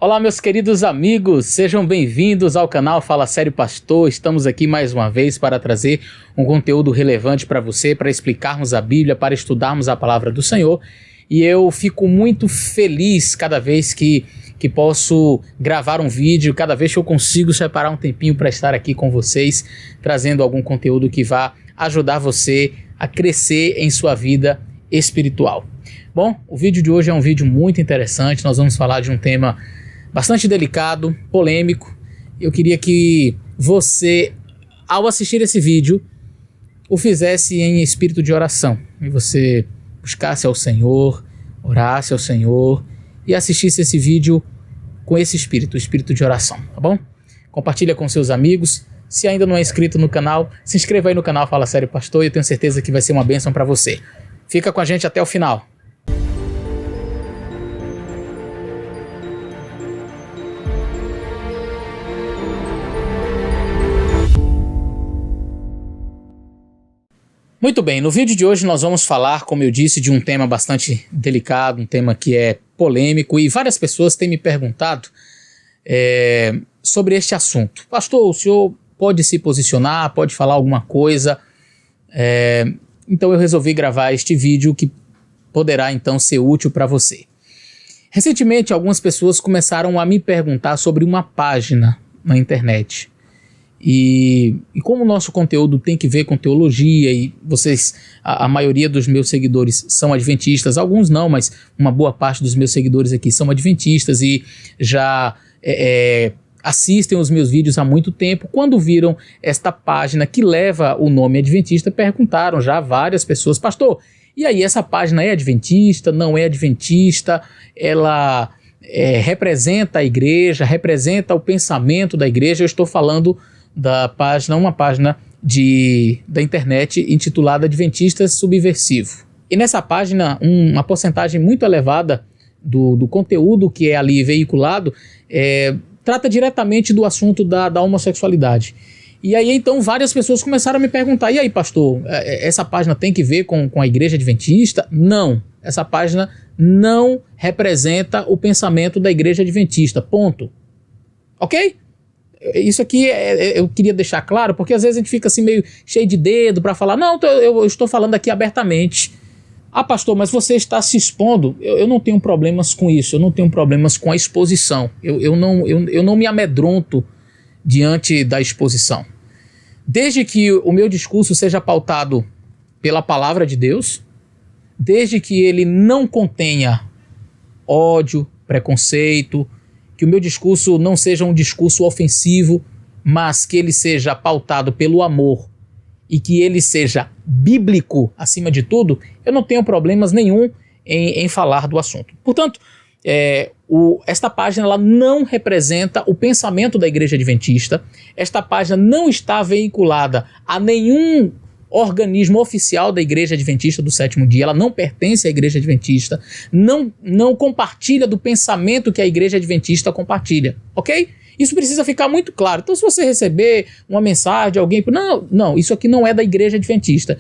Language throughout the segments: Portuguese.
Olá, meus queridos amigos, sejam bem-vindos ao canal Fala Sério Pastor. Estamos aqui mais uma vez para trazer um conteúdo relevante para você, para explicarmos a Bíblia, para estudarmos a palavra do Senhor. E eu fico muito feliz cada vez que posso gravar um vídeo, cada vez que eu consigo separar um tempinho para estar aqui com vocês, trazendo algum conteúdo que vá ajudar você a crescer em sua vida espiritual. Bom, o vídeo de hoje é um vídeo muito interessante. Nós vamos falar de um tema bastante delicado, polêmico. Eu queria que você, ao assistir esse vídeo, o fizesse em espírito de oração. E você buscasse ao Senhor, orasse ao Senhor e assistisse esse vídeo com esse espírito, o espírito de oração, tá bom? Compartilha com seus amigos. Se ainda não é inscrito no canal, se inscreva aí no canal Fala Sério Pastor e eu tenho certeza que vai ser uma bênção para você. Fica com a gente até o final. Muito bem, no vídeo de hoje nós vamos falar, como eu disse, de um tema bastante delicado, um tema que é polêmico e várias pessoas têm me perguntado sobre este assunto. Pastor, o senhor pode se posicionar, pode falar alguma coisa? Então eu resolvi gravar este vídeo que poderá então ser útil para você. Recentemente algumas pessoas começaram a me perguntar sobre uma página na internet. E como o nosso conteúdo tem que ver com teologia e vocês, a maioria dos meus seguidores são adventistas, alguns não, mas uma boa parte dos meus seguidores aqui são adventistas e já assistem os meus vídeos há muito tempo. Quando viram esta página que leva o nome adventista, perguntaram já várias pessoas: pastor, e aí, essa página é adventista, não é adventista? Ela representa a igreja, representa o pensamento da igreja? Eu estou falando da página, uma página da internet intitulada Adventistas Subversivo. E nessa página, uma porcentagem muito elevada do conteúdo que é ali veiculado trata diretamente do assunto da homossexualidade. E aí então várias pessoas começaram a me perguntar: e aí, pastor, essa página tem que ver com a igreja adventista? Não, essa página não representa o pensamento da igreja adventista, ponto. Ok? Isso aqui eu queria deixar claro, porque às vezes a gente fica assim meio cheio de dedo para falar: não, eu estou falando aqui abertamente. Ah, pastor, mas você está se expondo. Eu não tenho problemas com isso, eu não tenho problemas com a exposição. Eu não me amedronto diante da exposição. Desde que o meu discurso seja pautado pela palavra de Deus, desde que ele não contenha ódio, preconceito, que o meu discurso não seja um discurso ofensivo, mas que ele seja pautado pelo amor e que ele seja bíblico acima de tudo, eu não tenho problemas nenhum em falar do assunto. Portanto, esta página ela não representa o pensamento da igreja adventista. Esta página não está vinculada a nenhum organismo oficial da igreja adventista do sétimo dia. Ela não pertence à igreja adventista, não compartilha do pensamento que a igreja adventista compartilha, ok? Isso precisa ficar muito claro. Então, se você receber uma mensagem de alguém, não, isso aqui não é da igreja adventista.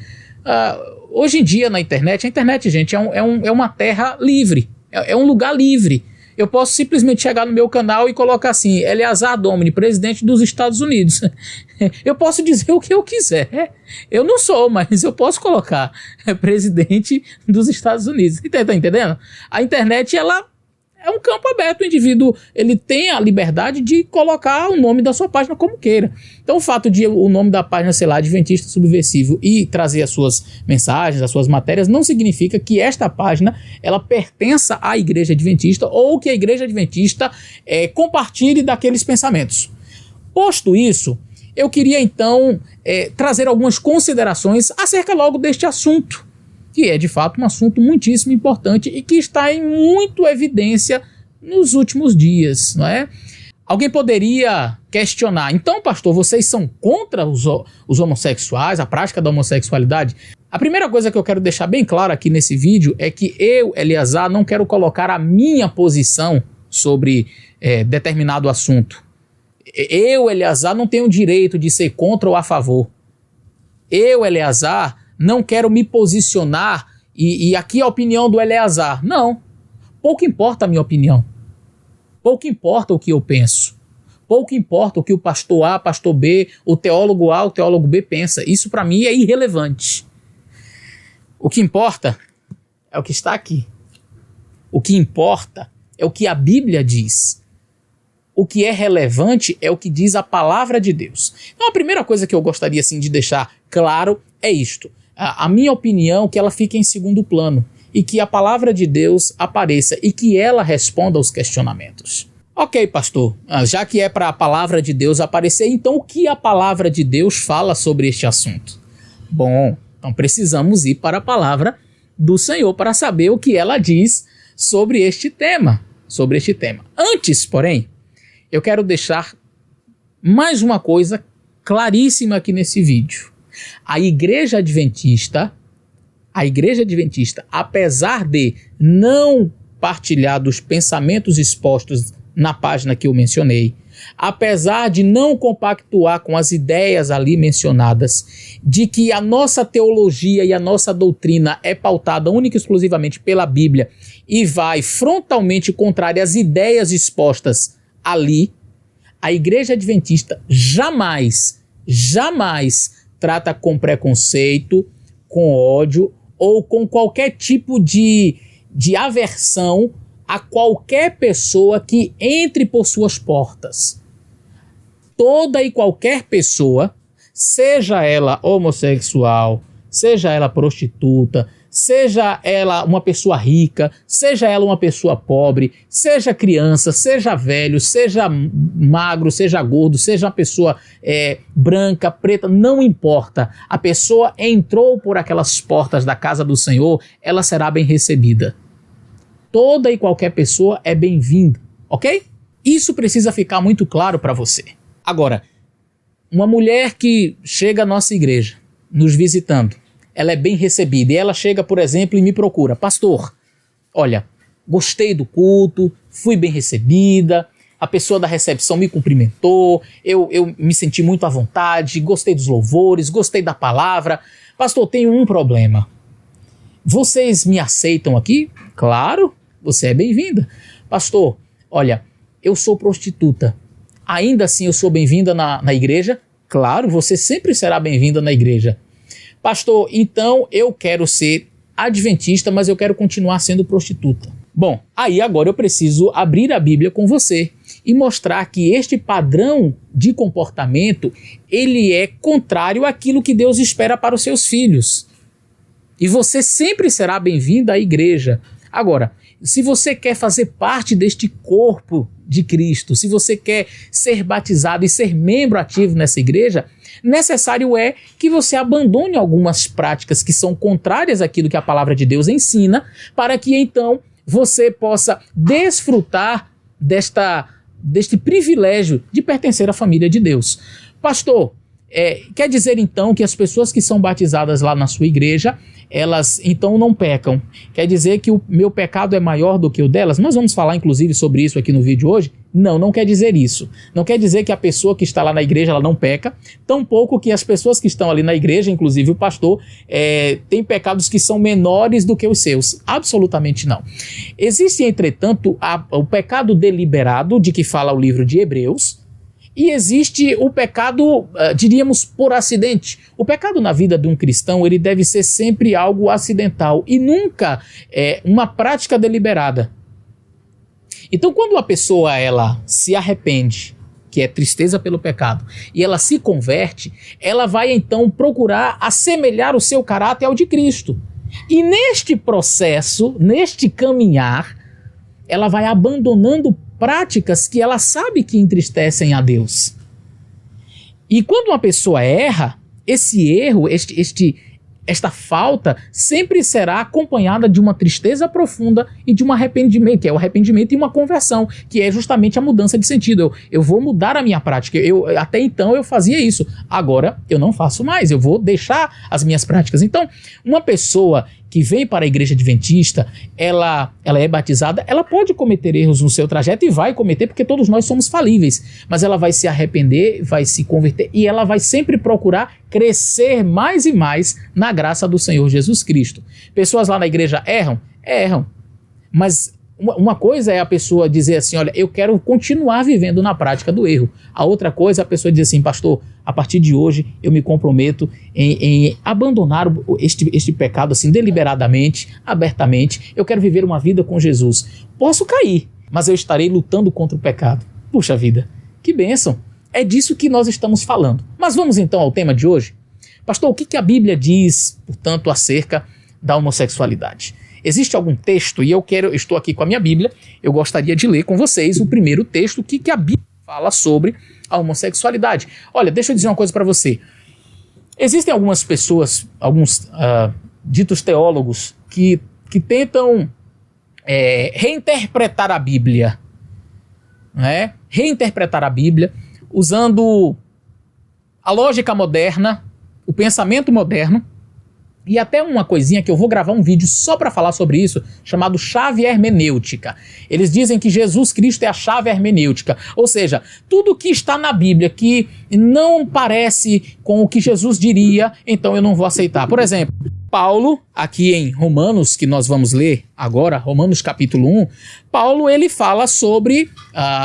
Hoje em dia na internet, a internet, gente, é uma terra livre, é um lugar livre. Eu posso simplesmente chegar no meu canal e colocar assim: Eleazar Domini, presidente dos Estados Unidos. Eu posso dizer o que eu quiser. Eu não sou, mas eu posso colocar presidente dos Estados Unidos. Tá entendendo? A internet, ela é um campo aberto. O indivíduo, ele tem a liberdade de colocar o nome da sua página como queira. Então, o fato de o nome da página, sei lá, Adventista Subversivo, e trazer as suas mensagens, as suas matérias, não significa que esta página, ela pertença à igreja adventista ou que a igreja adventista compartilhe daqueles pensamentos. Posto isso, eu queria então trazer algumas considerações acerca logo deste assunto, que é de fato um assunto muitíssimo importante e que está em muito evidência nos últimos dias, não é? Alguém poderia questionar: então, pastor, vocês são contra os homossexuais, a prática da homossexualidade? A primeira coisa que eu quero deixar bem claro aqui nesse vídeo é que eu, Eleazar, não quero colocar a minha posição sobre determinado assunto. Eu, Eleazar, não tenho o direito de ser contra ou a favor. Eu, Eleazar, não quero me posicionar e aqui a opinião do Eleazar. Não, pouco importa a minha opinião. Pouco importa o que eu penso. Pouco importa o que o pastor A, pastor B, o teólogo A, o teólogo B pensa. Isso para mim é irrelevante. O que importa é o que está aqui. O que importa é o que a Bíblia diz. O que é relevante é o que diz a palavra de Deus. Então a primeira coisa que eu gostaria assim, de deixar claro é isto. A minha opinião é que ela fique em segundo plano e que a palavra de Deus apareça e que ela responda aos questionamentos. Ok, pastor, já que é para a palavra de Deus aparecer, então o que a palavra de Deus fala sobre este assunto? Bom, então precisamos ir para a palavra do Senhor para saber o que ela diz sobre este tema. Antes, porém, eu quero deixar mais uma coisa claríssima aqui nesse vídeo. A Igreja Adventista, apesar de não partilhar dos pensamentos expostos na página que eu mencionei, apesar de não compactuar com as ideias ali mencionadas, de que a nossa teologia e a nossa doutrina é pautada única e exclusivamente pela Bíblia e vai frontalmente contrária às ideias expostas ali, a Igreja Adventista jamais trata com preconceito, com ódio ou com qualquer tipo de aversão a qualquer pessoa que entre por suas portas. Toda e qualquer pessoa, seja ela homossexual, seja ela prostituta, seja ela uma pessoa rica, seja ela uma pessoa pobre, seja criança, seja velho, seja magro, seja gordo, seja uma pessoa branca, preta, não importa. A pessoa entrou por aquelas portas da casa do Senhor, ela será bem recebida. Toda e qualquer pessoa é bem-vinda, ok? Isso precisa ficar muito claro para você. Agora, uma mulher que chega à nossa igreja, nos visitando, ela é bem recebida e ela chega, por exemplo, e me procura. Pastor, olha, gostei do culto, fui bem recebida, a pessoa da recepção me cumprimentou, eu me senti muito à vontade, gostei dos louvores, gostei da palavra. Pastor, tenho um problema. Vocês me aceitam aqui? Claro, você é bem-vinda. Pastor, olha, eu sou prostituta. Ainda assim eu sou bem-vinda na igreja? Claro, você sempre será bem-vinda na igreja. Pastor, então eu quero ser adventista, mas eu quero continuar sendo prostituta. Bom, aí agora eu preciso abrir a Bíblia com você e mostrar que este padrão de comportamento, ele é contrário àquilo que Deus espera para os seus filhos. E você sempre será bem-vindo à igreja. Agora, se você quer fazer parte deste corpo de Cristo, se você quer ser batizado e ser membro ativo nessa igreja, necessário é que você abandone algumas práticas que são contrárias àquilo que a palavra de Deus ensina, para que então você possa desfrutar deste privilégio de pertencer à família de Deus. Pastor, quer dizer então que as pessoas que são batizadas lá na sua igreja, elas então não pecam? Quer dizer que o meu pecado é maior do que o delas? Nós vamos falar inclusive sobre isso aqui no vídeo hoje. Não quer dizer isso. Não quer dizer que a pessoa que está lá na igreja ela não peca, tampouco que as pessoas que estão ali na igreja, inclusive o pastor, tem pecados que são menores do que os seus. Absolutamente não. Existe, entretanto, o pecado deliberado, de que fala o livro de Hebreus, e existe o pecado, diríamos, por acidente. O pecado na vida de um cristão, ele deve ser sempre algo acidental e nunca uma prática deliberada. Então, quando a pessoa ela se arrepende, que é tristeza pelo pecado, e ela se converte, ela vai então procurar assemelhar o seu caráter ao de Cristo. E neste processo, neste caminhar, ela vai abandonando práticas que ela sabe que entristecem a Deus. E quando uma pessoa erra, esse erro, esta falta sempre será acompanhada de uma tristeza profunda e de um arrependimento, que é o arrependimento e uma conversão, que é justamente a mudança de sentido. Eu vou mudar a minha prática. Até então eu fazia isso, agora eu não faço mais, eu vou deixar as minhas práticas. Então, uma pessoa que vem para a igreja adventista, ela é batizada, ela pode cometer erros no seu trajeto e vai cometer, porque todos nós somos falíveis, mas ela vai se arrepender, vai se converter e ela vai sempre procurar crescer mais e mais na graça do Senhor Jesus Cristo. Pessoas lá na igreja erram, mas Uma coisa é a pessoa dizer assim, olha, eu quero continuar vivendo na prática do erro. A outra coisa é a pessoa dizer assim, pastor, a partir de hoje eu me comprometo em abandonar este pecado assim deliberadamente, abertamente. Eu quero viver uma vida com Jesus. Posso cair, mas eu estarei lutando contra o pecado. Puxa vida, que bênção. É disso que nós estamos falando. Mas vamos então ao tema de hoje. Pastor, o que a Bíblia diz, portanto, acerca da homossexualidade? Existe algum texto, e eu estou aqui com a minha Bíblia, eu gostaria de ler com vocês o primeiro texto, que a Bíblia fala sobre a homossexualidade. Olha, deixa eu dizer uma coisa para você. Existem algumas pessoas, alguns ditos teólogos, que tentam reinterpretar a Bíblia, né? Reinterpretar a Bíblia usando a lógica moderna, o pensamento moderno, e até uma coisinha que eu vou gravar um vídeo só para falar sobre isso, chamado chave hermenêutica. Eles dizem que Jesus Cristo é a chave hermenêutica, ou seja, tudo que está na Bíblia que não parece com o que Jesus diria, então eu não vou aceitar. Por exemplo, Paulo, aqui em Romanos, que nós vamos ler agora, Romanos capítulo 1, Paulo ele fala sobre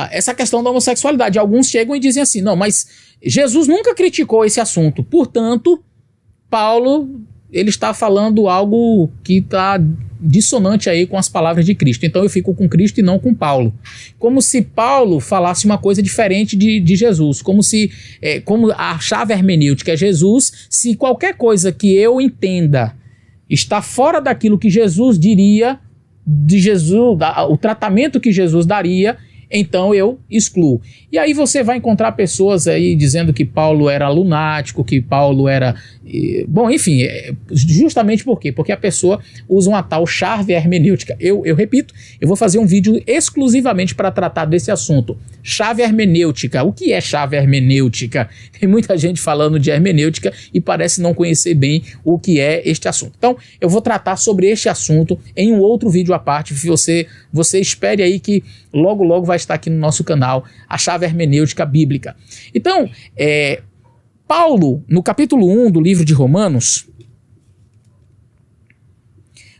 essa questão da homossexualidade. Alguns chegam e dizem assim, não, mas Jesus nunca criticou esse assunto, portanto, Paulo ele está falando algo que está dissonante aí com as palavras de Cristo. Então eu fico com Cristo e não com Paulo. Como se Paulo falasse uma coisa diferente de Jesus. Como a chave hermenêutica é Jesus, se qualquer coisa que eu entenda está fora daquilo que Jesus diria, de Jesus, o tratamento que Jesus daria, então eu excluo. E aí você vai encontrar pessoas aí dizendo que Paulo era lunático, que Paulo era... Bom, enfim, justamente por quê? Porque a pessoa usa uma tal chave hermenêutica. Eu repito, eu vou fazer um vídeo exclusivamente para tratar desse assunto. Chave hermenêutica. O que é chave hermenêutica? Tem muita gente falando de hermenêutica e parece não conhecer bem o que é este assunto. Então, eu vou tratar sobre este assunto em um outro vídeo à parte. Você espere aí que logo vai estar aqui no nosso canal a chave hermenêutica bíblica. Então, Paulo, no capítulo 1 do livro de Romanos,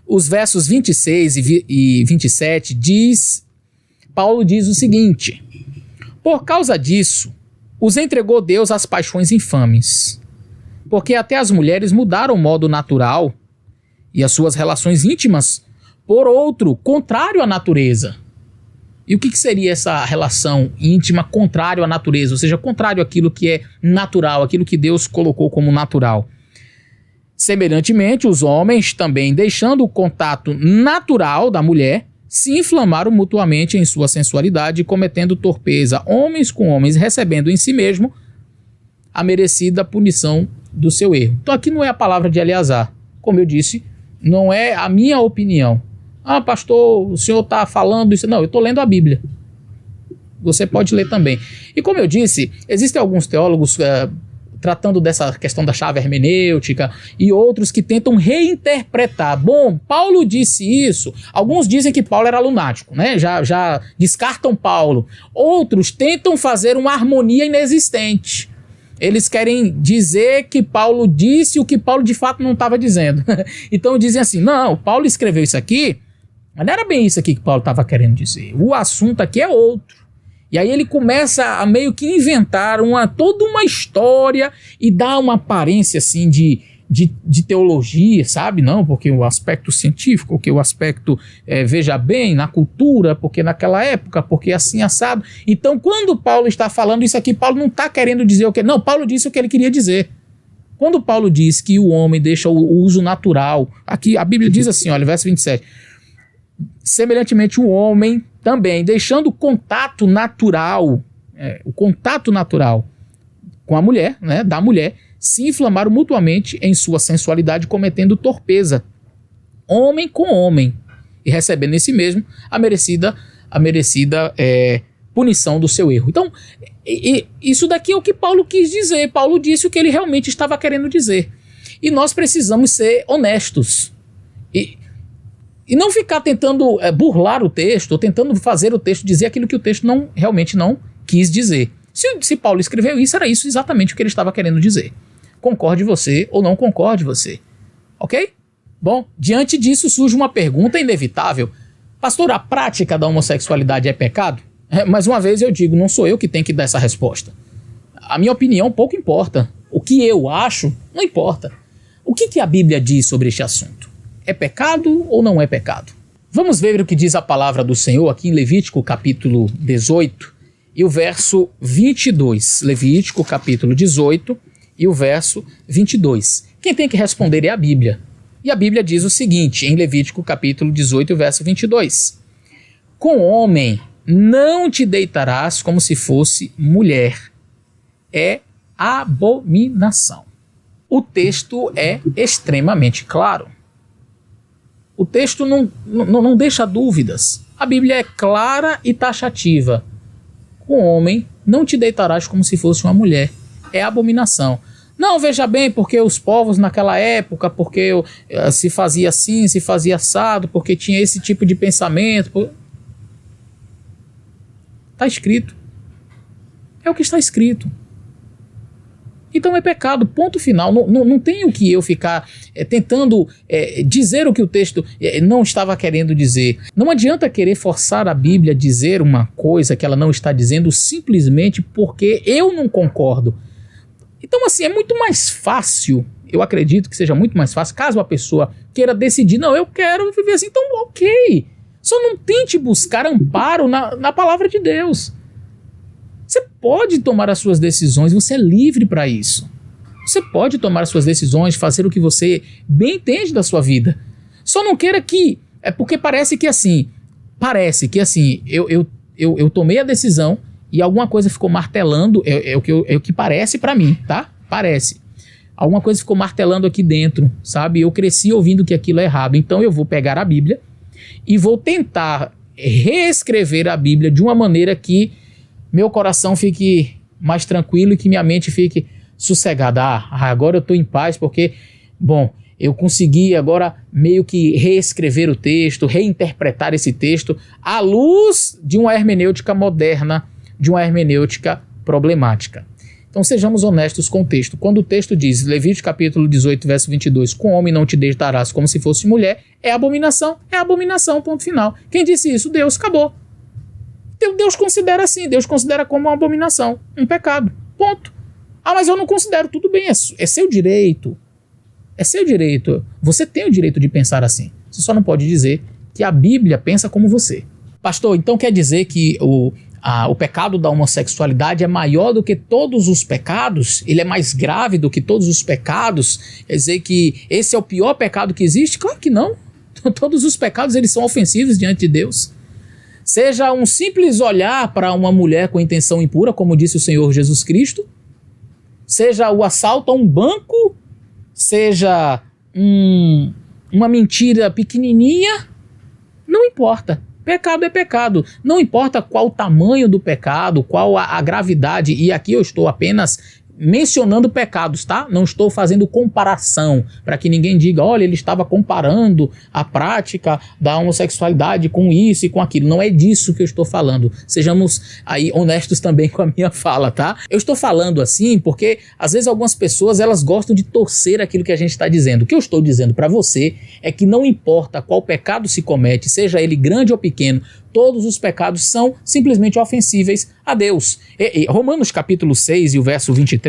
os versos 26 e 27, Paulo diz o seguinte: por causa disso, os entregou Deus às paixões infames, porque até as mulheres mudaram o modo natural e as suas relações íntimas por outro, contrário à natureza. E o que seria essa relação íntima contrário à natureza? Ou seja, contrário àquilo que é natural, aquilo que Deus colocou como natural. Semelhantemente, os homens também, deixando o contato natural da mulher, se inflamaram mutuamente em sua sensualidade, cometendo torpeza, homens com homens, recebendo em si mesmo a merecida punição do seu erro. Então aqui não é a palavra de Eleazar. Como eu disse, não é a minha opinião. Ah, pastor, o senhor está falando isso. Não, eu estou lendo a Bíblia. Você pode ler também. E como eu disse, existem alguns teólogos tratando dessa questão da chave hermenêutica e outros que tentam reinterpretar. Bom, Paulo disse isso. Alguns dizem que Paulo era lunático, né? Já descartam Paulo. Outros tentam fazer uma harmonia inexistente. Eles querem dizer que Paulo disse o que Paulo de fato não estava dizendo. Então dizem assim, não, Paulo escreveu isso aqui, mas não era bem isso aqui que Paulo estava querendo dizer. O assunto aqui é outro. E aí ele começa a meio que inventar toda uma história e dá uma aparência assim de teologia, sabe? Não, porque o aspecto científico, porque o aspecto, veja bem, na cultura, porque naquela época, porque assim assado. Então quando Paulo está falando isso aqui, Paulo não está querendo dizer o que... Não, Paulo disse o que ele queria dizer. Quando Paulo diz que o homem deixa o uso natural, aqui a Bíblia diz assim, olha, verso 27, semelhantemente o homem também, deixando o contato natural, o contato natural com a mulher, né, da mulher, se inflamaram mutuamente em sua sensualidade, cometendo torpeza, homem com homem, e recebendo em si mesmo a merecida punição do seu erro. Então, isso daqui é o que Paulo quis dizer. Paulo disse o que ele realmente estava querendo dizer. E nós precisamos ser honestos. E não ficar tentando burlar o texto, ou tentando fazer o texto dizer aquilo que o texto realmente não quis dizer. Se Paulo escreveu isso, era isso exatamente o que ele estava querendo dizer. Concorde você ou não concorde você. Ok? Bom, diante disso surge uma pergunta inevitável. Pastor, a prática da homossexualidade é pecado? Mais uma vez eu digo, não sou eu que tenho que dar essa resposta. A minha opinião pouco importa. O que eu acho, não importa. O que a Bíblia diz sobre este assunto? É pecado ou não é pecado? Vamos ver o que diz a palavra do Senhor aqui em Levítico capítulo 18 e o verso 22. Levítico capítulo 18 e o verso 22. Quem tem que responder é a Bíblia. E a Bíblia diz o seguinte, em Levítico capítulo 18 e o verso 22. Com homem não te deitarás como se fosse mulher. É abominação. O texto é extremamente claro. O texto não deixa dúvidas. A Bíblia é clara e taxativa. Com homem não te deitarás como se fosse uma mulher. É abominação. Não, veja bem, porque os povos naquela época, porque se fazia assim, se fazia assado, porque tinha esse tipo de pensamento. Está escrito. É o que está escrito. Então é pecado, ponto final. Não tem o que eu ficar tentando dizer o que o texto não estava querendo dizer. Não adianta querer forçar a Bíblia a dizer uma coisa que ela não está dizendo simplesmente porque eu não concordo. Então assim, é muito mais fácil, eu acredito que seja muito mais fácil, caso a pessoa queira decidir, não, eu quero viver assim, então ok. Só não tente buscar amparo na palavra de Deus. Você pode tomar as suas decisões, você é livre para isso. Você pode tomar as suas decisões, fazer o que você bem entende da sua vida. Só não queira que... É porque parece que assim, eu tomei a decisão e alguma coisa ficou martelando, é o que parece para mim, tá? Parece. Alguma coisa ficou martelando aqui dentro, sabe? Eu cresci ouvindo que aquilo é errado, então eu vou pegar a Bíblia e vou tentar reescrever a Bíblia de uma maneira que meu coração fique mais tranquilo e que minha mente fique sossegada. Agora eu estou em paz porque, bom, eu consegui agora meio que reescrever o texto, reinterpretar esse texto à luz de uma hermenêutica moderna, de uma hermenêutica problemática. Então sejamos honestos com o texto. Quando o texto diz, Levítico capítulo 18, verso 22, com homem não te deitarás como se fosse mulher, é abominação, ponto final. Quem disse isso? Deus, acabou. Deus considera assim, Deus considera como uma abominação, um pecado, ponto. Mas eu não considero, tudo bem, é seu direito, é seu direito, você tem o direito de pensar assim, você só não pode dizer que a Bíblia pensa como você. Pastor, então quer dizer que o pecado da homossexualidade é maior do que todos os pecados? Ele é mais grave do que todos os pecados? Quer dizer que esse é o pior pecado que existe? Claro que não, todos os pecados eles são ofensivos diante de Deus. Seja um simples olhar para uma mulher com intenção impura, como disse o Senhor Jesus Cristo, seja o assalto a um banco, seja uma mentira pequenininha, não importa. Pecado é pecado. Não importa qual o tamanho do pecado, qual a gravidade, e aqui eu estou apenas mencionando pecados, tá? Não estou fazendo comparação, para que ninguém diga, olha, ele estava comparando a prática da homossexualidade com isso e com aquilo. Não é disso que eu estou falando. Sejamos aí honestos também com a minha fala, tá? Eu estou falando assim porque, às vezes, algumas pessoas, elas gostam de torcer aquilo que a gente está dizendo. O que eu estou dizendo para você é que não importa qual pecado se comete, seja ele grande ou pequeno, todos os pecados são simplesmente ofensíveis a Deus. Romanos capítulo 6 e o verso 23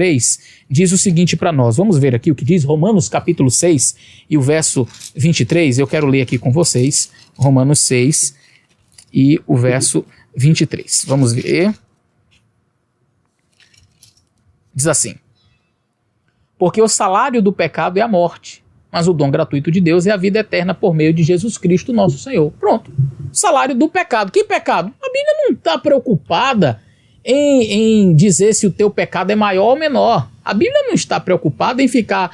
diz o seguinte para nós. Vamos ver aqui o que diz Romanos capítulo 6 e o verso 23. Eu quero ler aqui com vocês. Romanos 6 e o verso 23. Vamos ver. Diz assim: porque o salário do pecado é a morte, mas o dom gratuito de Deus é a vida eterna por meio de Jesus Cristo, nosso Senhor. Pronto. Salário do pecado. Que pecado? A Bíblia não está preocupada em dizer se o teu pecado é maior ou menor. A Bíblia não está preocupada em ficar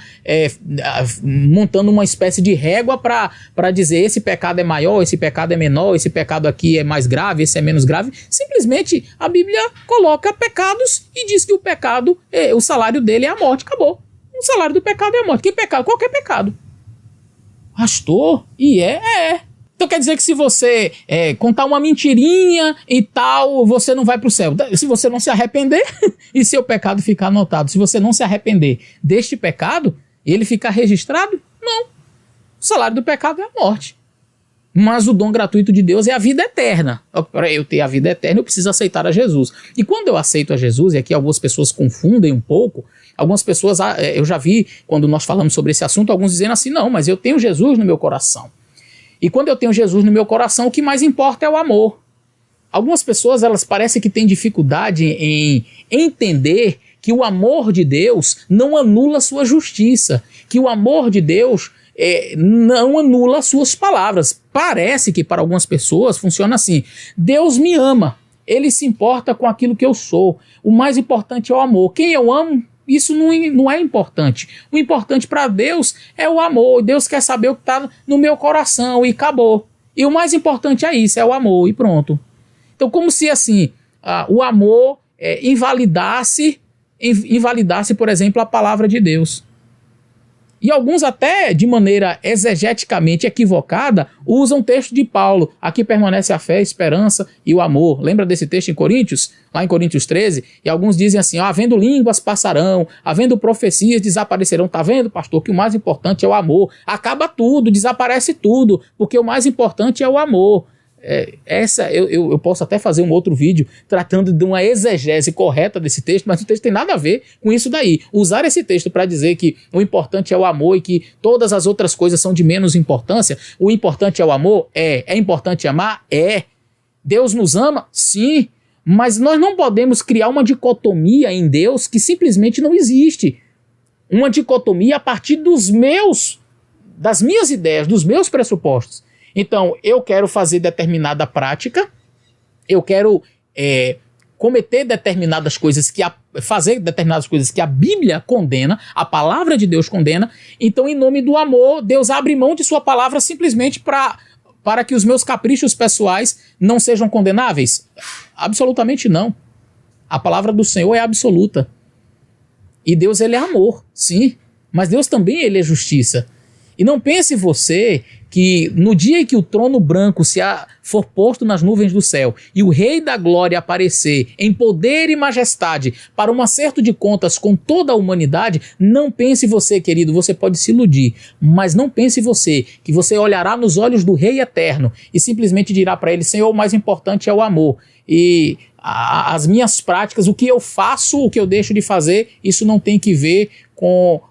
montando uma espécie de régua para dizer esse pecado é maior, esse pecado é menor, esse pecado aqui é mais grave, esse é menos grave. Simplesmente a Bíblia coloca pecados e diz que o pecado, o salário dele é a morte. Acabou. O salário do pecado é a morte. Que pecado? Qualquer pecado. Pastor? E é. Então quer dizer que se você contar uma mentirinha e tal, você não vai para o céu. Se você não se arrepender e seu pecado ficar anotado, se você não se arrepender deste pecado e ele ficar registrado, não. O salário do pecado é a morte. Mas o dom gratuito de Deus é a vida eterna. Para eu ter a vida eterna, eu preciso aceitar a Jesus. E quando eu aceito a Jesus, e aqui algumas pessoas confundem um pouco, algumas pessoas, eu já vi, quando nós falamos sobre esse assunto, alguns dizendo assim, não, mas eu tenho Jesus no meu coração. E quando eu tenho Jesus no meu coração, o que mais importa é o amor. Algumas pessoas, elas parecem que têm dificuldade em entender que o amor de Deus não anula sua justiça, que o amor de Deus não anula suas palavras. Parece que para algumas pessoas funciona assim: Deus me ama, Ele se importa com aquilo que eu sou, o mais importante é o amor. Quem eu amo, isso não é importante. O importante para Deus é o amor. Deus quer saber o que está no meu coração e acabou. E o mais importante é isso, é o amor e pronto. Então, como se assim, o amor invalidasse, por exemplo, a palavra de Deus. E alguns até, de maneira exegeticamente equivocada, usam o texto de Paulo. Aqui permanece a fé, a esperança e o amor. Lembra desse texto em Coríntios? Lá em Coríntios 13? E alguns dizem assim, havendo línguas passarão, havendo profecias desaparecerão. Tá vendo, pastor, que o mais importante é o amor. Acaba tudo, desaparece tudo, porque o mais importante é o amor. Eu posso até fazer um outro vídeo tratando de uma exegese correta desse texto, mas o texto tem nada a ver com isso daí. Usar esse texto para dizer que o importante é o amor e que todas as outras coisas são de menos importância, o importante é o amor? É importante amar? Deus nos ama? Sim, mas nós não podemos criar uma dicotomia em Deus que simplesmente não existe. Uma dicotomia a partir das minhas ideias, dos meus pressupostos. Então, eu quero fazer determinada prática, eu quero cometer determinadas coisas, fazer determinadas coisas que a Bíblia condena, a palavra de Deus condena. Então, em nome do amor, Deus abre mão de sua palavra simplesmente para que os meus caprichos pessoais não sejam condenáveis? Absolutamente não. A palavra do Senhor é absoluta. E Deus, ele é amor, sim, mas Deus também, ele é justiça. E não pense você que no dia em que o trono branco for posto nas nuvens do céu e o Rei da Glória aparecer em poder e majestade para um acerto de contas com toda a humanidade, não pense você, querido, você pode se iludir, mas não pense você que você olhará nos olhos do Rei Eterno e simplesmente dirá para ele, Senhor, o mais importante é o amor. E as minhas práticas, o que eu faço, o que eu deixo de fazer, isso não tem que ver com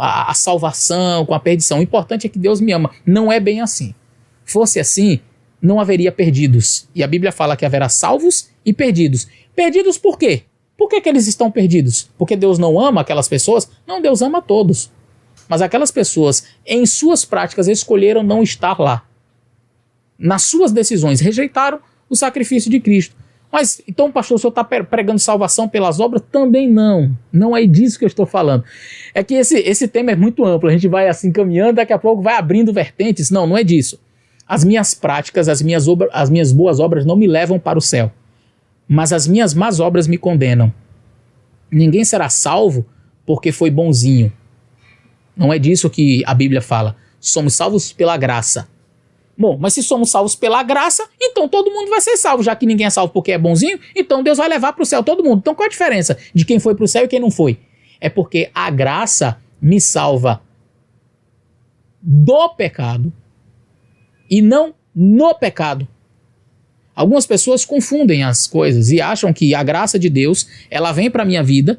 a salvação, com a perdição. O importante é que Deus me ama. Não é bem assim. Fosse assim, não haveria perdidos. E a Bíblia fala que haverá salvos e perdidos. Perdidos por quê? Por que eles estão perdidos? Porque Deus não ama aquelas pessoas? Não, Deus ama todos. Mas aquelas pessoas, em suas práticas, escolheram não estar lá. Nas suas decisões, rejeitaram o sacrifício de Cristo. Mas, então, pastor, o senhor está pregando salvação pelas obras? Também não. Não é disso que eu estou falando. É que esse tema é muito amplo. A gente vai assim caminhando, daqui a pouco vai abrindo vertentes. Não é disso. As minhas práticas, as minhas boas obras não me levam para o céu. Mas as minhas más obras me condenam. Ninguém será salvo porque foi bonzinho. Não é disso que a Bíblia fala. Somos salvos pela graça. Bom, mas se somos salvos pela graça, então todo mundo vai ser salvo, já que ninguém é salvo porque é bonzinho, então Deus vai levar para o céu todo mundo. Então qual a diferença de quem foi para o céu e quem não foi? É porque a graça me salva do pecado e não no pecado. Algumas pessoas confundem as coisas e acham que a graça de Deus, ela vem para a minha vida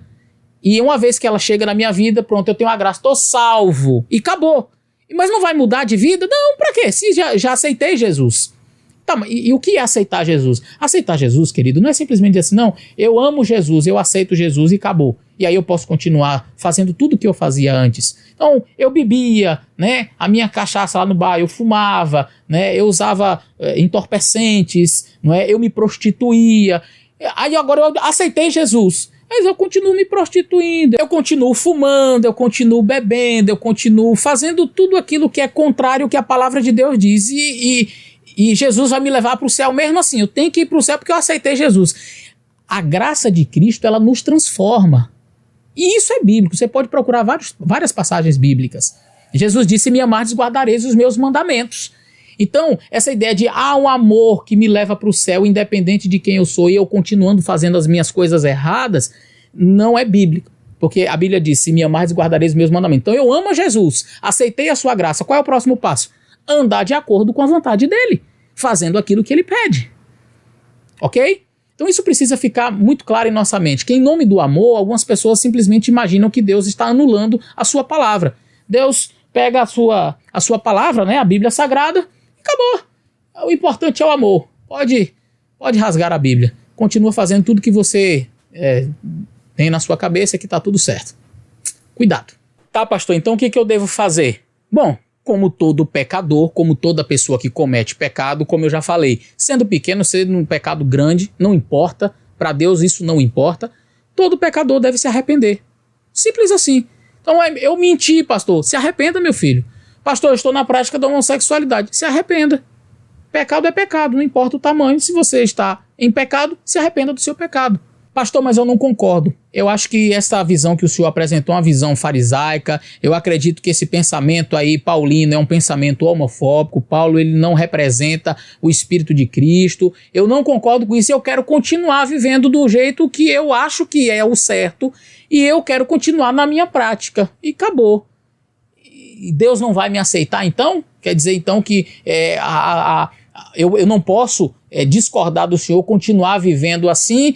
e uma vez que ela chega na minha vida, pronto, eu tenho a graça, estou salvo e acabou. Mas não vai mudar de vida? Não, pra quê? Se já aceitei Jesus. Tá, e o que é aceitar Jesus? Aceitar Jesus, querido, não é simplesmente dizer assim, não, eu amo Jesus, eu aceito Jesus e acabou. E aí eu posso continuar fazendo tudo o que eu fazia antes. Então, eu bebia, né, a minha cachaça lá no bar, eu fumava, né, eu usava entorpecentes, não é, eu me prostituía. Aí agora eu aceitei Jesus. Mas eu continuo me prostituindo, eu continuo fumando, eu continuo bebendo, eu continuo fazendo tudo aquilo que é contrário ao que a palavra de Deus diz. E Jesus vai me levar para o céu mesmo assim. Eu tenho que ir para o céu porque eu aceitei Jesus. A graça de Cristo, ela nos transforma. E isso é bíblico. Você pode procurar várias passagens bíblicas. Jesus disse, me amardes, guardareis os meus mandamentos. Então, essa ideia de um amor que me leva para o céu, independente de quem eu sou, e eu continuando fazendo as minhas coisas erradas, não é bíblico. Porque a Bíblia diz, se me amardes, guardareis os meus mandamentos. Então, eu amo a Jesus, aceitei a sua graça. Qual é o próximo passo? andar de acordo com a vontade dele, fazendo aquilo que ele pede. Ok? Então isso precisa ficar muito claro em nossa mente, que em nome do amor, algumas pessoas simplesmente imaginam que Deus está anulando a sua palavra. Deus pega a sua palavra, né, a Bíblia Sagrada, e acabou. O importante é o amor. Pode rasgar a Bíblia. Continua fazendo tudo que você tem na sua cabeça que está tudo certo. Cuidado. Tá, pastor, então o que eu devo fazer? Bom, como todo pecador, como toda pessoa que comete pecado, como eu já falei, sendo pequeno, sendo um pecado grande, não importa, para Deus isso não importa, todo pecador deve se arrepender. Simples assim. Então eu menti, pastor, se arrependa, meu filho. Pastor, eu estou na prática da homossexualidade, se arrependa. Pecado é pecado, não importa o tamanho, se você está em pecado, se arrependa do seu pecado. Pastor, mas eu não concordo. Eu acho que essa visão que o senhor apresentou é uma visão farisaica. Eu acredito que esse pensamento aí, paulino, é um pensamento homofóbico. Paulo, ele não representa o Espírito de Cristo. Eu não concordo com isso. Eu quero continuar vivendo do jeito que eu acho que é o certo. E eu quero continuar na minha prática. E acabou. E Deus não vai me aceitar, então? Quer dizer, então, que eu não posso discordar do senhor, continuar vivendo assim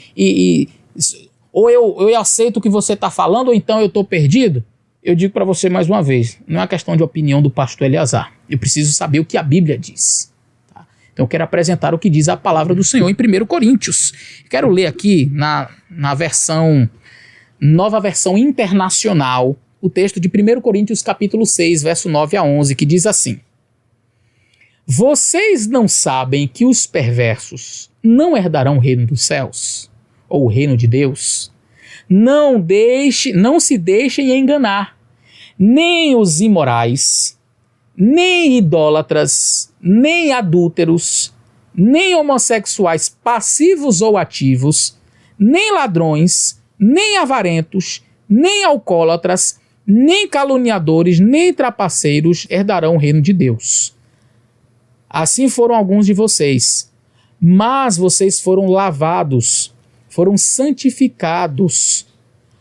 ou eu aceito o que você está falando, ou então eu estou perdido? Eu digo para você mais uma vez, não é uma questão de opinião do pastor Eleazar. Eu preciso saber o que a Bíblia diz. Tá? Então eu quero apresentar o que diz a palavra do Senhor em 1 Coríntios. Quero ler aqui na nova versão internacional, o texto de 1 Coríntios capítulo 6, verso 9 a 11, que diz assim: Vocês não sabem que os perversos não herdarão o reino dos céus? Ou o reino de Deus? Não se deixem enganar. Nem os imorais, nem idólatras, nem adúlteros, nem homossexuais passivos ou ativos, nem ladrões, nem avarentos, nem alcoólatras, nem caluniadores, nem trapaceiros herdarão o reino de Deus. Assim foram alguns de vocês, mas vocês foram lavados, foram santificados,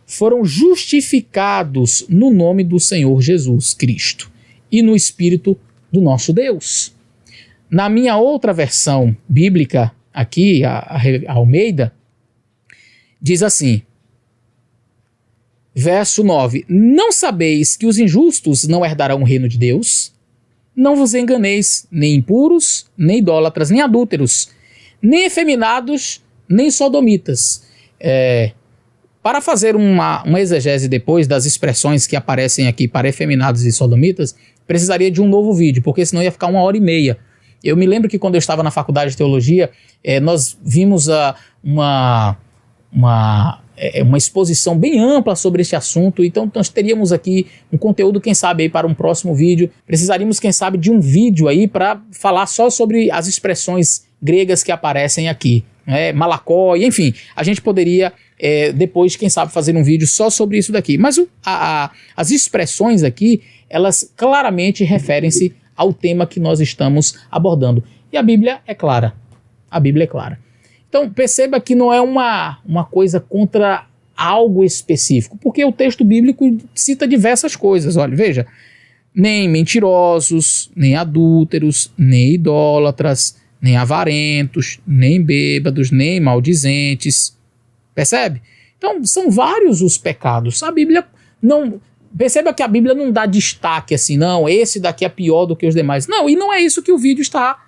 foram justificados no nome do Senhor Jesus Cristo e no Espírito do nosso Deus. Na minha outra versão bíblica, aqui, a Almeida, diz assim, verso 9, Não sabeis que os injustos não herdarão o reino de Deus? Não vos enganeis, nem impuros, nem idólatras, nem adúlteros, nem efeminados, nem sodomitas. Para fazer uma exegese depois das expressões que aparecem aqui para efeminados e sodomitas, precisaria de um novo vídeo, porque senão ia ficar 1h30. Eu me lembro que quando eu estava na faculdade de teologia, nós vimos uma exposição bem ampla sobre esse assunto, então nós teríamos aqui um conteúdo, quem sabe, aí para um próximo vídeo. Precisaríamos, quem sabe, de um vídeo aí para falar só sobre as expressões gregas que aparecem aqui, malakói, enfim, a gente poderia depois, quem sabe, fazer um vídeo só sobre isso daqui. Mas as expressões aqui, elas claramente referem-se ao tema que nós estamos abordando. E a Bíblia é clara. A Bíblia é clara. Então, perceba que não é uma coisa contra algo específico, porque o texto bíblico cita diversas coisas. Olha, veja, nem mentirosos, nem adúlteros, nem idólatras, nem avarentos, nem bêbados, nem maldizentes. Percebe? Então, são vários os pecados. A Bíblia não... Perceba que a Bíblia não dá destaque assim, não, esse daqui é pior do que os demais. Não, e não é isso que o vídeo está...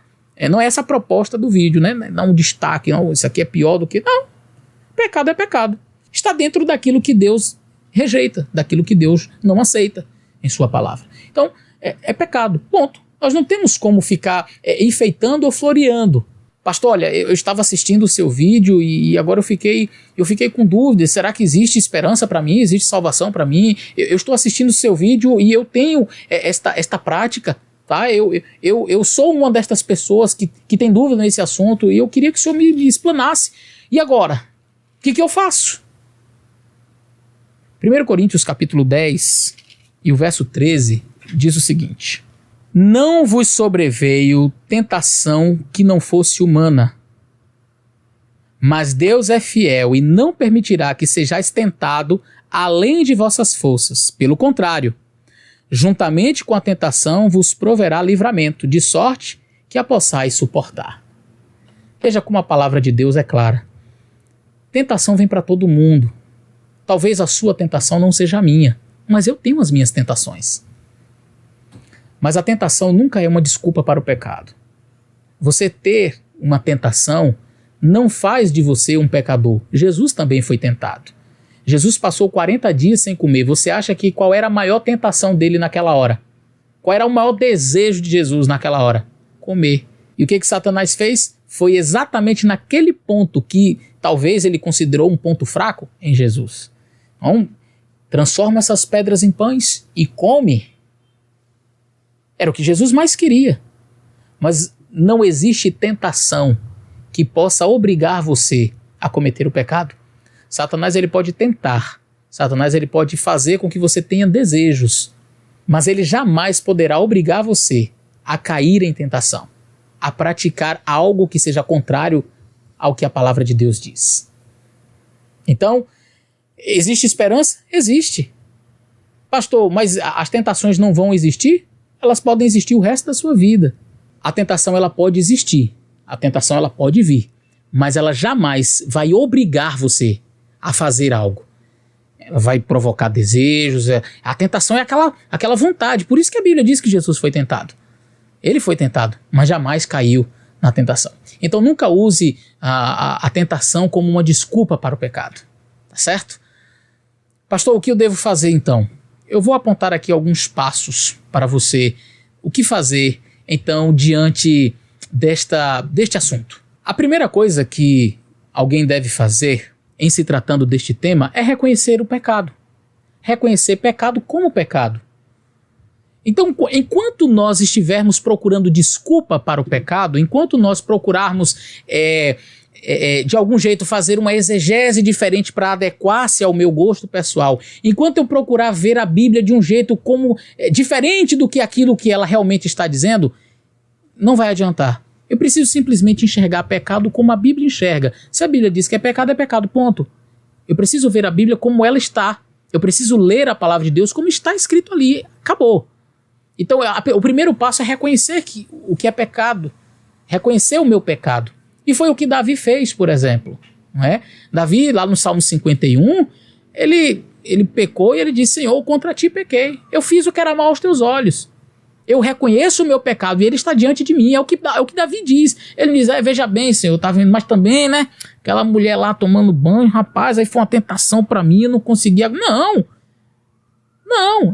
não é essa a proposta do vídeo, né? Não um destaque, não, isso aqui é pior do que... Não, pecado é pecado. Está dentro daquilo que Deus rejeita, daquilo que Deus não aceita em sua palavra. Então, é pecado, ponto. Nós não temos como ficar enfeitando ou floreando. Pastor, olha, eu estava assistindo o seu vídeo e agora eu fiquei com dúvidas. Será que existe esperança para mim? Existe salvação para mim? Eu estou assistindo o seu vídeo e eu tenho esta prática. Tá? Eu sou uma destas pessoas que tem dúvida nesse assunto e eu queria que o senhor me explanasse. E agora? O que eu faço? 1 Coríntios capítulo 10 e o verso 13 diz o seguinte: Não vos sobreveio tentação que não fosse humana, mas Deus é fiel e não permitirá que sejais tentado além de vossas forças. Pelo contrário, juntamente com a tentação vos proverá livramento, de sorte que a possais suportar. Veja como a palavra de Deus é clara. Tentação vem para todo mundo. Talvez a sua tentação não seja a minha, mas eu tenho as minhas tentações. Mas a tentação nunca é uma desculpa para o pecado. Você ter uma tentação não faz de você um pecador. Jesus também foi tentado. Jesus passou 40 dias sem comer. Você acha que qual era a maior tentação dele naquela hora? Qual era o maior desejo de Jesus naquela hora? Comer. E o que Satanás fez? Foi exatamente naquele ponto que talvez ele considerou um ponto fraco em Jesus. Então, transforma essas pedras em pães e come. Era o que Jesus mais queria. Mas não existe tentação que possa obrigar você a cometer o pecado. Satanás ele pode tentar. Satanás ele pode fazer com que você tenha desejos. Mas ele jamais poderá obrigar você a cair em tentação, a praticar algo que seja contrário ao que a palavra de Deus diz. Então, existe esperança? Existe. Pastor, mas as tentações não vão existir? Elas podem existir o resto da sua vida. A tentação ela pode existir, a tentação ela pode vir, mas ela jamais vai obrigar você a fazer algo. Ela vai provocar desejos, a tentação é aquela vontade, por isso que a Bíblia diz que Jesus foi tentado. Ele foi tentado, mas jamais caiu na tentação. Então nunca use a tentação como uma desculpa para o pecado, tá certo? Pastor, o que eu devo fazer então? Eu vou apontar aqui alguns passos para você, o que fazer então diante deste assunto. A primeira coisa que alguém deve fazer em se tratando deste tema é reconhecer o pecado. Reconhecer pecado como pecado. Então, enquanto nós estivermos procurando desculpa para o pecado, enquanto nós procurarmos de algum jeito fazer uma exegese diferente para adequar-se ao meu gosto pessoal, enquanto eu procurar ver a Bíblia de um jeito diferente do que aquilo que ela realmente está dizendo, não vai adiantar. Eu preciso simplesmente enxergar pecado como a Bíblia enxerga. Se a Bíblia diz que é pecado, ponto. Eu preciso ver a Bíblia como ela está. Eu preciso ler a palavra de Deus como está escrito ali. Acabou. Então, o primeiro passo é reconhecer o que é pecado. Reconhecer o meu pecado. E foi o que Davi fez, por exemplo. Não é? Davi, lá no Salmo 51, ele pecou e ele disse: Senhor, contra ti pequei. Eu fiz o que era mal aos teus olhos. Eu reconheço o meu pecado e ele está diante de mim. É o que Davi diz. Ele diz: veja bem, Senhor, tá vendo? Mas também, né? Aquela mulher lá tomando banho, rapaz, aí foi uma tentação para mim, eu não conseguia. Não,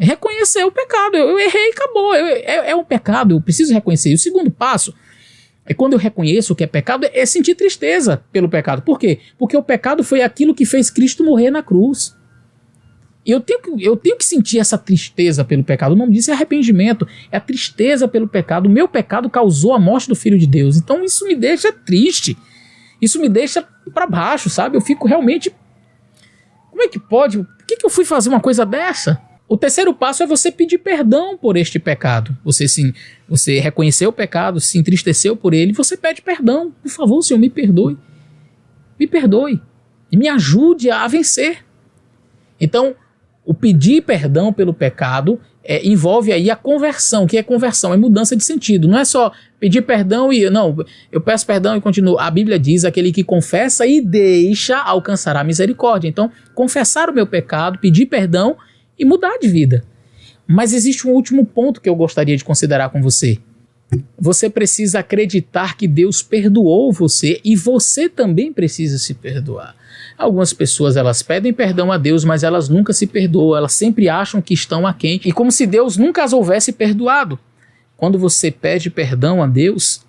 reconhecer o pecado. Eu errei e acabou. É um pecado, eu preciso reconhecer. E o segundo passo é quando eu reconheço o que é pecado, é sentir tristeza pelo pecado. Por quê? Porque o pecado foi aquilo que fez Cristo morrer na cruz. E eu tenho que sentir essa tristeza pelo pecado. O nome disso é arrependimento. É a tristeza pelo pecado. O meu pecado causou a morte do Filho de Deus. Então isso me deixa triste. Isso me deixa para baixo, sabe? Eu fico realmente... Como é que pode? Por que eu fui fazer uma coisa dessa? O terceiro passo é você pedir perdão por este pecado. Você reconheceu o pecado, se entristeceu por ele, você pede perdão. Por favor, Senhor, me perdoe. Me perdoe. E me ajude a vencer. Então, o pedir perdão pelo pecado envolve aí a conversão. O que é conversão? É mudança de sentido. Não é só pedir perdão e... Não, eu peço perdão e continuo. A Bíblia diz: aquele que confessa e deixa alcançará misericórdia. Então, confessar o meu pecado, pedir perdão e mudar de vida. Mas existe um último ponto que eu gostaria de considerar com você. Você precisa acreditar que Deus perdoou você e você também precisa se perdoar. Algumas pessoas, elas pedem perdão a Deus, mas elas nunca se perdoam, elas sempre acham que estão aquém, e como se Deus nunca as houvesse perdoado. Quando você pede perdão a Deus,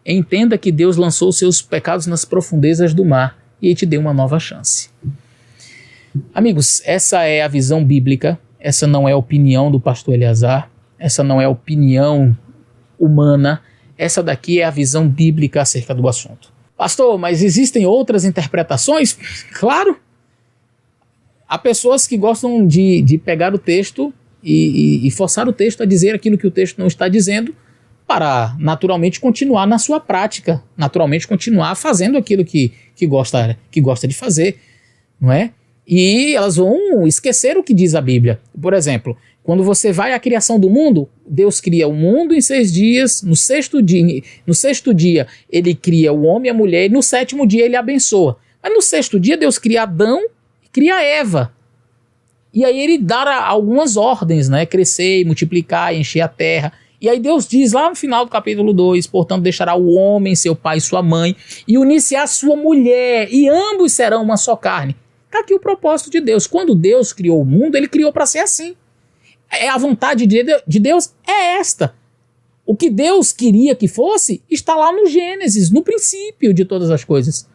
entenda que Deus lançou seus pecados nas profundezas do mar e Ele te deu uma nova chance. Amigos, essa é a visão bíblica, essa não é a opinião do pastor Eleazar, essa não é a opinião humana, essa daqui é a visão bíblica acerca do assunto. Pastor, mas existem outras interpretações? Claro! Há pessoas que gostam de pegar o texto e forçar o texto a dizer aquilo que o texto não está dizendo para naturalmente continuar na sua prática, naturalmente continuar fazendo aquilo que gosta de fazer, não é? E elas vão esquecer o que diz a Bíblia. Por exemplo, quando você vai à criação do mundo, Deus cria o mundo em 6 dias, no sexto dia ele cria o homem e a mulher, e no 7º dia ele abençoa. Mas no 6º dia Deus cria Adão e cria Eva. E aí ele dá algumas ordens, né? Crescer, multiplicar, encher a terra. E aí Deus diz lá no final do capítulo 2, portanto deixará o homem, seu pai e sua mãe, e unir-se à sua mulher, e ambos serão uma só carne. Está aqui o propósito de Deus. Quando Deus criou o mundo, ele criou para ser assim. A vontade de Deus é esta. O que Deus queria que fosse está lá no Gênesis, no princípio de todas as coisas.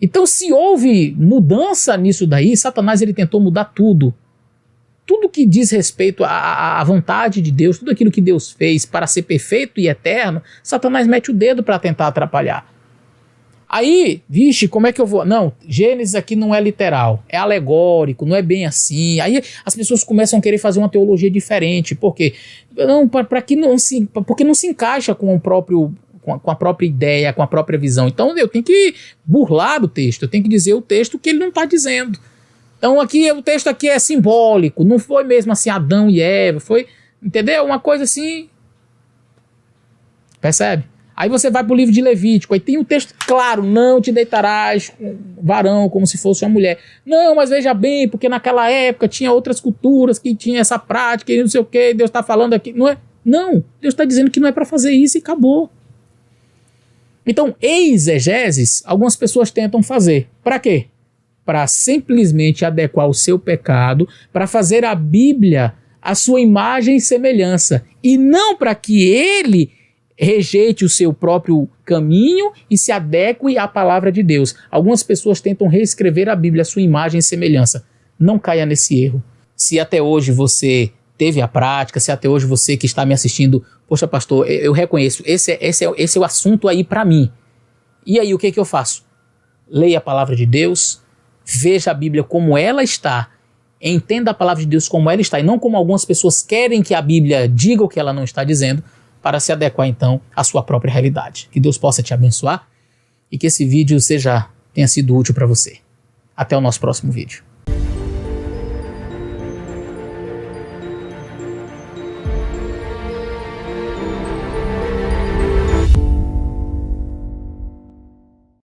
Então, se houve mudança nisso daí, Satanás ele tentou mudar tudo. Tudo que diz respeito à vontade de Deus, tudo aquilo que Deus fez para ser perfeito e eterno, Satanás mete o dedo para tentar atrapalhar. Aí, vixe, como é que eu vou? Não, Gênesis aqui não é literal, é alegórico, não é bem assim. Aí as pessoas começam a querer fazer uma teologia diferente. Por quê? Não, porque não se encaixa com a própria ideia, com a própria visão. Então eu tenho que burlar o texto, eu tenho que dizer o texto que ele não está dizendo. Então aqui o texto aqui é simbólico, não foi mesmo assim Adão e Eva, foi, entendeu? Uma coisa assim, percebe? Aí você vai para o livro de Levítico, aí tem o texto claro, não te deitarás com varão como se fosse uma mulher. Não, mas veja bem, porque naquela época tinha outras culturas que tinha essa prática e não sei o que, Deus está falando aqui, não é? Não, Deus está dizendo que não é para fazer isso e acabou. Então, exegeses, algumas pessoas tentam fazer. Para quê? Para simplesmente adequar o seu pecado, para fazer a Bíblia a sua imagem e semelhança, e não para que ele rejeite o seu próprio caminho e se adeque à palavra de Deus. Algumas pessoas tentam reescrever a Bíblia à sua imagem e semelhança. Não caia nesse erro. Se até hoje você teve a prática, se até hoje você que está me assistindo, poxa pastor, eu reconheço, esse é o assunto aí para mim. E aí o que eu faço? Leia a palavra de Deus, veja a Bíblia como ela está, entenda a palavra de Deus como ela está, e não como algumas pessoas querem que a Bíblia diga o que ela não está dizendo, para se adequar então à sua própria realidade. Que Deus possa te abençoar e que esse vídeo tenha sido útil para você. Até o nosso próximo vídeo.